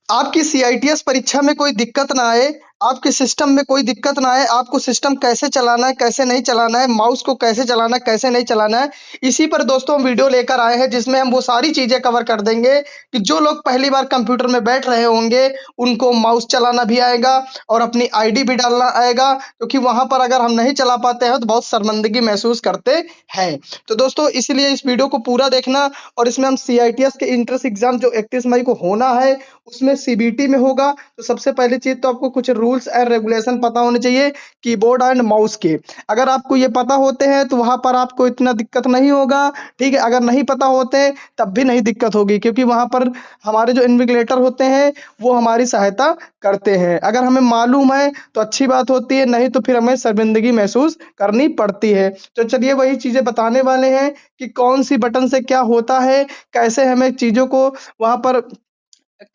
आपकी सीआईटीएस परीक्षा में कोई दिक्कत ना आए, आपके सिस्टम में कोई दिक्कत ना आए, आपको सिस्टम कैसे चलाना है, कैसे नहीं चलाना है, माउस को कैसे चलाना है, कैसे नहीं चलाना है, इसी पर दोस्तों हम वीडियो लेकर आए हैं जिसमें हम वो सारी चीज़ें कवर कर देंगे कि जो लोग पहली बार कंप्यूटर में बैठ रहे होंगे, उनको माउस चलाना भी आएगा और अपनी आईडी भी डालना आएगा, क्योंकि वहाँ पर अगर हम नहीं चला पाते हैं तो बहुत शर्मिंदगी महसूस करते हैं। तो दोस्तों इसलिए इस वीडियो को पूरा देखना और इसमें हम सीआईटीएस के एंट्रेंस एग्ज़ाम जो 31 मई को होना है, उसमें सीबीटी में होगा। तो सबसे पहली चीज़ तो आपको कुछ रूल्स एंड रेगुलेशन पता होने चाहिए कीबोर्ड एंड माउस के। अगर आपको ये पता होते हैं तो वहाँ पर आपको इतना दिक्कत नहीं होगा, ठीक है? अगर नहीं पता होते तब भी नहीं दिक्कत होगी, क्योंकि वहाँ पर हमारे जो इन्विजिलेटर होते हैं वो हमारी सहायता करते हैं। अगर हमें मालूम है तो अच्छी बात होती है, नहीं तो फिर हमें शर्मिंदगी महसूस करनी पड़ती है। तो चलिए वही चीज़ें बताने वाले हैं कि कौन-सी बटन से क्या होता है, कैसे हमें चीज़ों को वहाँ पर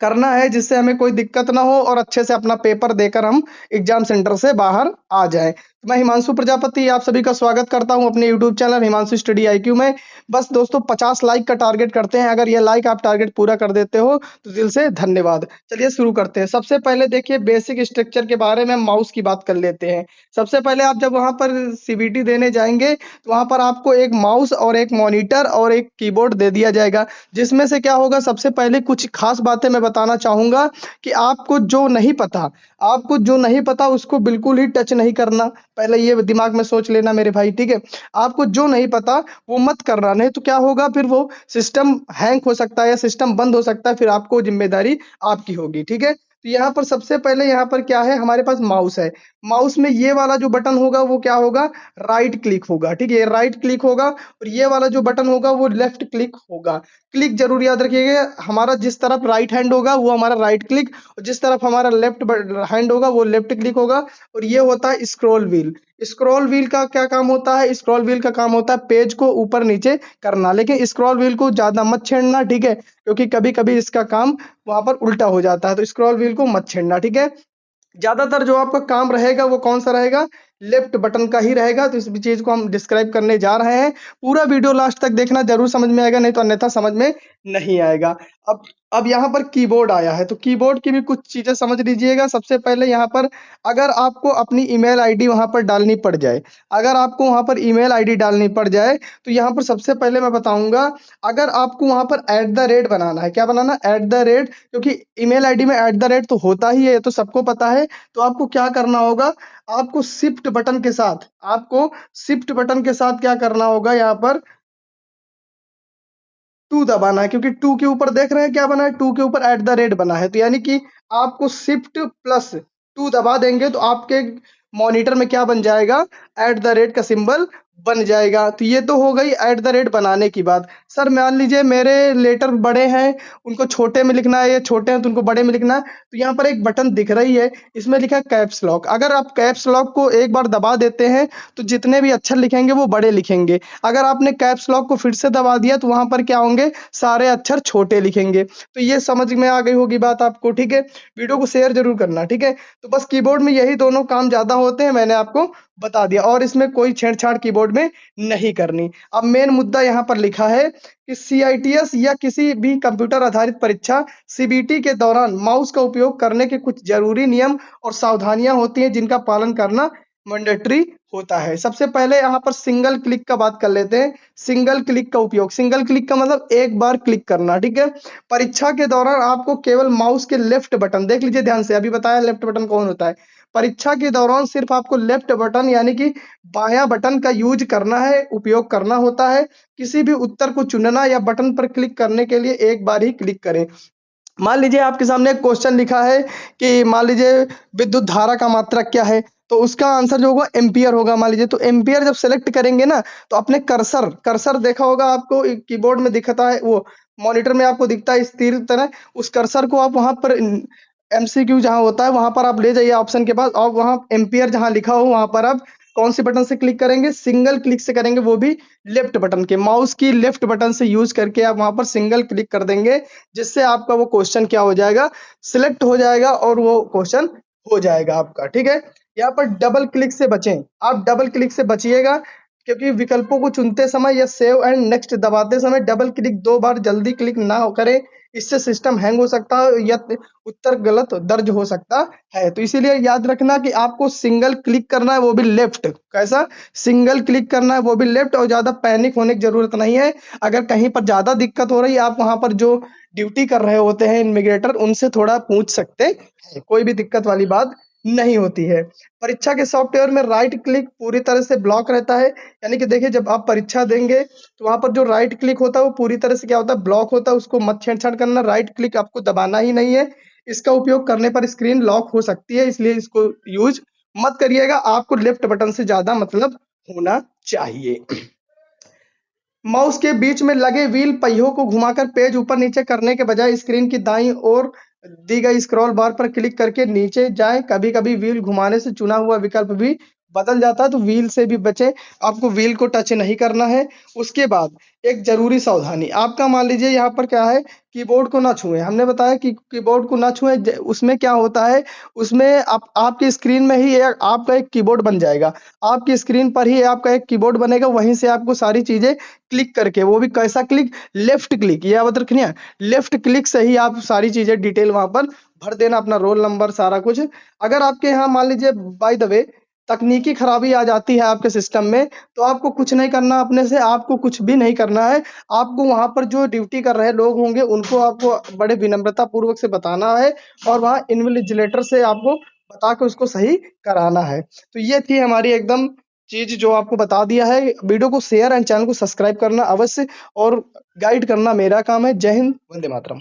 करना है जिससे हमें कोई दिक्कत ना हो और अच्छे से अपना पेपर देकर हम एग्जाम सेंटर से बाहर आ जाएं। तो मैं हिमांशु प्रजापति आप सभी का स्वागत करता हूं अपने YouTube channel Himanshu study IQ में। बस दोस्तों 50 लाइक का टारगेट करते हैं, अगर ये लाइक आप टारगेट पूरा कर देते हो तो दिल से धन्यवाद। चलिए शुरू करते हैं। सबसे पहले देखिए बेसिक स्ट्रक्चर के बारे में माउस की बात कर लेते हैं। सबसे पहले आप जब वहां पर सीबीटी देने जाएंगे तो वहां पर आपको एक माउस और एक मॉनिटर और एक कीबोर्ड दे दिया जाएगा, जिसमें से क्या होगा सबसे पहले कुछ खास बातें मैं बताना चाहूंगा कि आपको जो नहीं पता उसको बिल्कुल ही टच नहीं करना। पहले ये दिमाग में सोच लेना मेरे भाई, ठीक है? आपको जो नहीं पता वो मत करना, नहीं तो क्या होगा फिर वो सिस्टम हैंग हो सकता है या सिस्टम बंद हो सकता है, फिर आपको जिम्मेदारी आपकी होगी, ठीक है? तो यहाँ पर सबसे पहले यहाँ पर क्या है, हमारे पास माउस है। माउस में ये वाला जो बटन होगा वो क्या होगा, राइट क्लिक होगा, ठीक है? ये राइट क्लिक होगा और ये वाला जो बटन होगा वो लेफ्ट क्लिक होगा। क्लिक जरूर याद रखिएगा, हमारा जिस तरफ राइट हैंड होगा वो हमारा राइट क्लिक और जिस तरफ हमारा लेफ्ट हैंड होगा वो लेफ्ट क्लिक होगा। और ये होता है स्क्रॉल व्हील। स्क्रॉल व्हील का क्या काम होता है, स्क्रॉल व्हील का काम होता है पेज को ऊपर नीचे करना, लेकिन स्क्रॉल व्हील को ज्यादा मत छेड़ना, ठीक है? क्योंकि कभी कभी इसका काम वहां पर उल्टा हो जाता है, तो स्क्रॉल व्हील को मत छेड़ना, ठीक है? ज्यादातर जो आपका काम रहेगा वो कौन सा रहेगा, लेफ्ट बटन का ही रहेगा। तो इस चीज को हम डिस्क्राइब करने जा रहे हैं। पूरा वीडियो लास्ट तक देखना, जरूर समझ में आएगा, नहीं तो अन्यथा समझ में नहीं आएगा। अब अब यहाँ पर कीबोर्ड आया है तो कीबोर्ड की भी कुछ चीजें समझ लीजिएगा। सबसे पहले यहाँ पर अगर आपको अपनी ईमेल आईडी वहां पर डालनी पड़ जाए, अगर आपको वहां पर ईमेल आईडी डालनी पड़ जाए तो यहाँ पर सबसे पहले मैं बताऊंगा, अगर आपको वहां पर @ बनाना है, क्या बनाना, @ क्योंकि ईमेल आईडी में @ तो होता ही है, ये तो सबको पता है। तो आपको क्या करना होगा, आपको शिफ्ट बटन के साथ क्या करना होगा, यहाँ पर टू दबाना है, क्योंकि टू के ऊपर देख रहे हैं क्या बना है, टू के ऊपर बना है। तो यानी कि आपको शिफ्ट प्लस टू दबा देंगे तो आपके मॉनिटर में क्या बन जाएगा, का सिंबल बन जाएगा। तो ये तो हो गई बनाने की बात। सर मान लीजिए मेरे लेटर बड़े हैं, उनको छोटे में लिखना है, या छोटे हैं तो उनको बड़े में लिखना है। तो यहाँ पर एक बटन दिख रही है, इसमें लिखा है कैप्स लॉक। अगर आप कैप्स लॉक को एक बार दबा देते हैं तो जितने भी अक्षर लिखेंगे वो बड़े लिखेंगे। अगर आपने कैप्स लॉक को फिर से दबा दिया तो वहां पर क्या होंगे, सारे अक्षर छोटे लिखेंगे। तो ये समझ में आ गई होगी बात आपको, ठीक है? वीडियो को शेयर जरूर करना, ठीक है? तो बस कीबोर्ड में यही दोनों काम ज्यादा होते हैं, मैंने आपको बता दिया, और इसमें कोई छेड़छाड़ कीबोर्ड में नहीं करनी। अब मेन मुद्दा यहाँ पर लिखा है कि सीआईटीएस या किसी भी कंप्यूटर आधारित परीक्षा सीबीटी के दौरान माउस का उपयोग करने के कुछ जरूरी नियम और सावधानियां होती हैं जिनका पालन करना मैंडेटरी होता है। सबसे पहले यहाँ पर सिंगल क्लिक का बात कर लेते हैं। सिंगल क्लिक का उपयोग, सिंगल क्लिक का मतलब एक बार क्लिक करना, ठीक है? परीक्षा के दौरान आपको केवल माउस के लेफ्ट बटन, देख लीजिए ध्यान से, अभी बताया लेफ्ट बटन कौन होता है। परीक्षा के दौरान सिर्फ आपको लेफ्ट बटन यानी कि बायां बटन का यूज करना है, उपयोग करना होता है। किसी भी उत्तर को चुनना या बटन पर क्लिक करने के लिए एक बार ही क्लिक करें। मान लीजिए आपके सामने एक क्वेश्चन लिखा है कि मान लीजिए विद्युत धारा का मात्रक क्या है, तो उसका आंसर जो होगा एम्पियर होगा। मान लीजिए तो एम्पियर जब सेलेक्ट करेंगे ना, तो अपने कर्सर कर्सर देखा होगा आपको कीबोर्ड में दिखता है, वो मॉनिटर में आपको दिखता है इस तीर की तरह, उस कर्सर को आप वहां पर एमसीक्यू जहां होता है वहां पर आप ले जाइए ऑप्शन के पास, और वहां एम्पियर जहां लिखा हो वहां पर आप कौन से बटन से क्लिक करेंगे, सिंगल क्लिक से करेंगे, वो भी लेफ्ट बटन के, माउस की लेफ्ट बटन से यूज करके आप वहां पर सिंगल क्लिक कर देंगे, जिससे आपका वो क्वेश्चन क्या हो जाएगा, सिलेक्ट हो जाएगा और वो क्वेश्चन हो जाएगा आपका, ठीक है? यहाँ पर डबल क्लिक से बचें, आप डबल क्लिक से बचिएगा, क्योंकि विकल्पों को चुनते समय या सेव एंड नेक्स्ट दबाते समय डबल क्लिक दो बार जल्दी क्लिक ना करें, इससे सिस्टम हैंग हो सकता है या उत्तर गलत दर्ज हो सकता है। तो इसीलिए याद रखना कि आपको सिंगल क्लिक करना है, वो भी लेफ्ट। कैसा? सिंगल क्लिक करना है, वो भी लेफ्ट। और ज़्यादा पैनिक होने की ज़रूरत नहीं है। अगर कहीं पर ज़्यादा दिक्कत हो रही है, आप वहाँ पर जो ड्यूटी कर रहे होते हैं इन्विगिलेटर, उनसे थोड़ा पूछ सकते हैं। कोई भी दिक्कत वाली बात नहीं होती है। परीक्षा के सॉफ्टवेयर में राइट क्लिक पूरी तरह से ब्लॉक रहता है। यानी कि देखिए, जब आप परीक्षा देंगे तो वहाँ पर जो राइट क्लिक होता है वो पूरी तरह से क्या होता है, ब्लॉक होता है। उसको मत छेड़छाड़ करना, राइट क्लिक आपको दबाना ही नहीं है। इसका उपयोग करने पर स्क्रीन लॉक हो सकती है, इसलिए इसको यूज मत करिएगा। आपको लेफ्ट बटन से ज़्यादा मतलब होना चाहिए। माउस के बीच में लगे व्हील पहियों को घुमाकर पेज ऊपर-नीचे करने के बजाय स्क्रीन की दाईं ओर दी गई स्क्रॉल बार पर क्लिक करके नीचे जाएँ। कभी-कभी व्हील घुमाने से चुना हुआ विकल्प भी बदल जाता है, तो व्हील से भी बचें। आपको व्हील को टच नहीं करना है। उसके बाद एक ज़रूरी सावधानी, आपका मान लीजिए यहाँ पर क्या है, कीबोर्ड को ना छुएँ। हमने बताया कि कीबोर्ड को ना छुएँ। ज उसमें क्या होता है, उसमें आपकी स्क्रीन में ही आपका एक कीबोर्ड बन जाएगा। आपकी स्क्रीन पर ही आपका एक कीबोर्ड बनेगा, वहीं से आपको सारी चीज़ें क्लिक करके, वो भी कैसा क्लिक, लेफ्ट क्लिक, ये याद रखनी है। लेफ्ट क्लिक से ही आप सारी चीजें डिटेल वहां पर भर देना, अपना रोल नंबर सारा कुछ। अगर आपके यहाँ मान लीजिए बाय द वे तकनीकी खराबी आ जाती है आपके सिस्टम में, तो आपको कुछ नहीं करना, अपने से आपको कुछ भी नहीं करना है। आपको वहां पर जो ड्यूटी कर रहे लोग होंगे उनको आपको बड़े विनम्रता पूर्वक से बताना है, और वहां इन्विजिलेटर से आपको बता के उसको सही कराना है। तो ये थी हमारी एकदम चीज़ जो आपको बता दिया है। वीडियो को शेयर एंड चैनल को सब्सक्राइब करना अवश्य, और गाइड करना मेरा काम है। जय हिंद, वंदे मातरम।